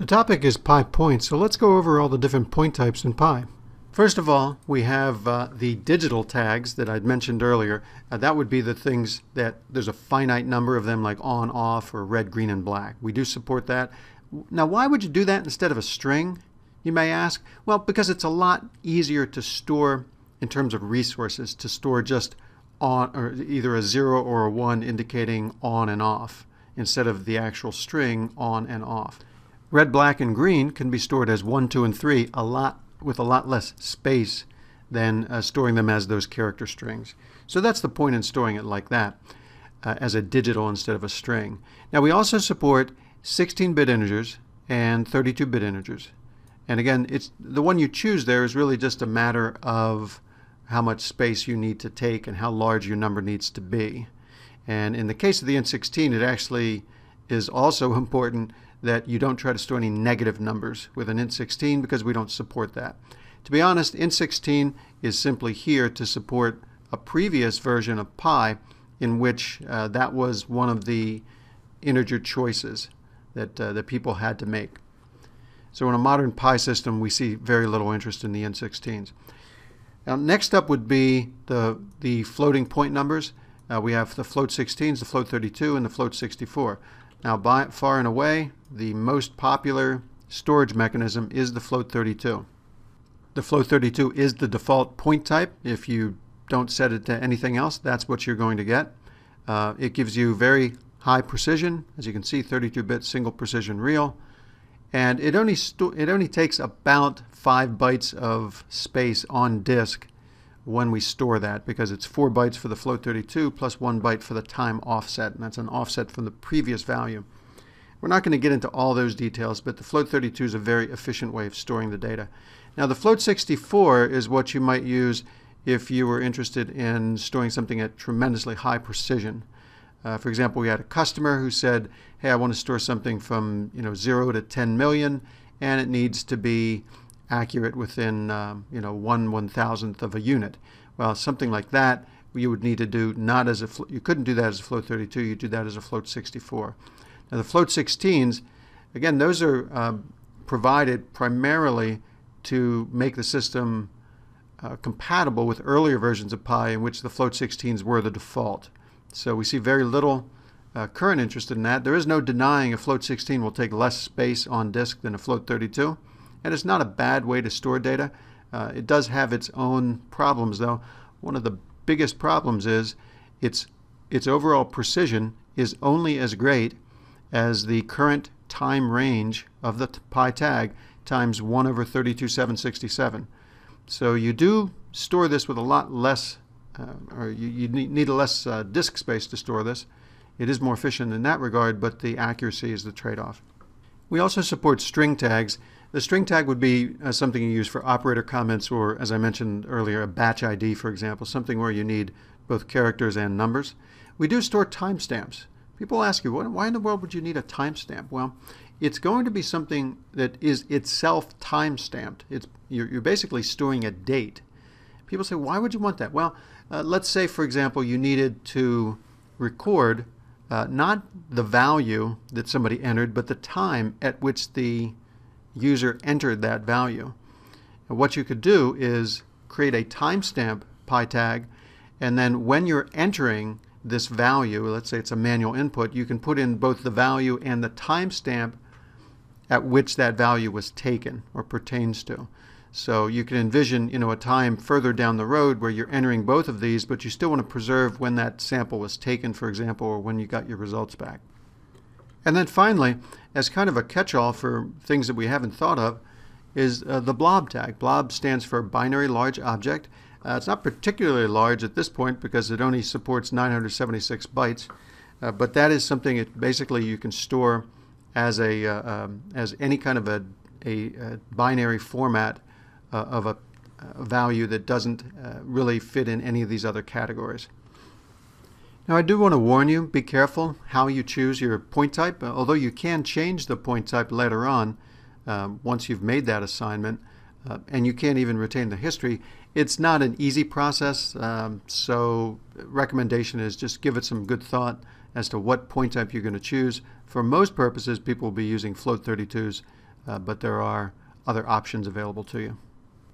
The topic is pi points, so let's go over all the different point types in pi. First of all, we have the digital tags that I'd mentioned earlier. That would be the things that there's a finite number of them, like on, off, or red, green, and black. We do support that. Now, why would you do that instead of a string, you may ask? Well, because it's a lot easier to store in terms of resources, to store just on, or either a 0 or a 1 indicating on and off, instead of the actual string on and off. Red, black, and green can be stored as 1, 2, and 3 with a lot less space than storing them as those character strings. So that's the point in storing it like that, as a digital instead of a string. Now we also support 16-bit integers and 32-bit integers. And again, it's the one you choose there is really just a matter of how much space you need to take and how large your number needs to be. And in the case of the N16, it actually is also important that you don't try to store any negative numbers with an N16 because we don't support that. To be honest, N16 is simply here to support a previous version of pi in which that was one of the integer choices that people had to make. So in a modern pi system, we see very little interest in the N16s. Now, next up would be the floating point numbers. We have the float 16s, the float 32, and the float 64. Now, by far and away, the most popular storage mechanism is the float 32. The float 32 is the default point type. If you don't set it to anything else, that's what you're going to get. It gives you very high precision, as you can see, 32-bit single precision real, and it only takes about 5 bytes of space on disk when we store that, because it's 4 bytes for the float 32 plus 1 byte for the time offset, and that's an offset from the previous value. We're not going to get into all those details, but the float 32 is a very efficient way of storing the data. Now the float 64 is what you might use if you were interested in storing something at tremendously high precision. For example, we had a customer who said, hey, I want to store something from 0 to 10 million, and it needs to be accurate within 1/1000th of a unit. Well, something like that you would need to do not as you couldn't do that as a float 32, you do that as a float 64. Now the float 16s, again, those are provided primarily to make the system compatible with earlier versions of pi in which the float 16s were the default. So we see very little current interest in that. There is no denying a float 16 will take less space on disk than a float 32. And it's not a bad way to store data. It does have its own problems, though. One of the biggest problems is its overall precision is only as great as the current time range of the pi tag times 1 over 32,767. So you do store this with a lot less, or you need a less disk space to store this. It is more efficient in that regard, but the accuracy is the trade-off. We also support string tags. The string tag would be something you use for operator comments, or, as I mentioned earlier, a batch ID, for example, something where you need both characters and numbers. We do store timestamps. People ask you, why in the world would you need a timestamp? Well, it's going to be something that is itself time-stamped. You're basically storing a date. People say, why would you want that? Well, let's say, for example, you needed to record not the value that somebody entered, but the time at which the user entered that value. And what you could do is create a timestamp pi tag, and then when you're entering this value, let's say it's a manual input, you can put in both the value and the timestamp at which that value was taken or pertains to. So you can envision, a time further down the road where you're entering both of these, but you still want to preserve when that sample was taken, for example, or when you got your results back. And then finally, as kind of a catch-all for things that we haven't thought of, is the Blob tag. Blob stands for binary large object. It's not particularly large at this point because it only supports 976 bytes, but that is something that basically you can store as any kind of a binary format of a value that doesn't really fit in any of these other categories. Now I do want to warn you, be careful how you choose your point type. Although you can change the point type later on once you've made that assignment, and you can't even retain the history, it's not an easy process, so recommendation is just give it some good thought as to what point type you're going to choose. For most purposes, people will be using float 32s but there are other options available to you.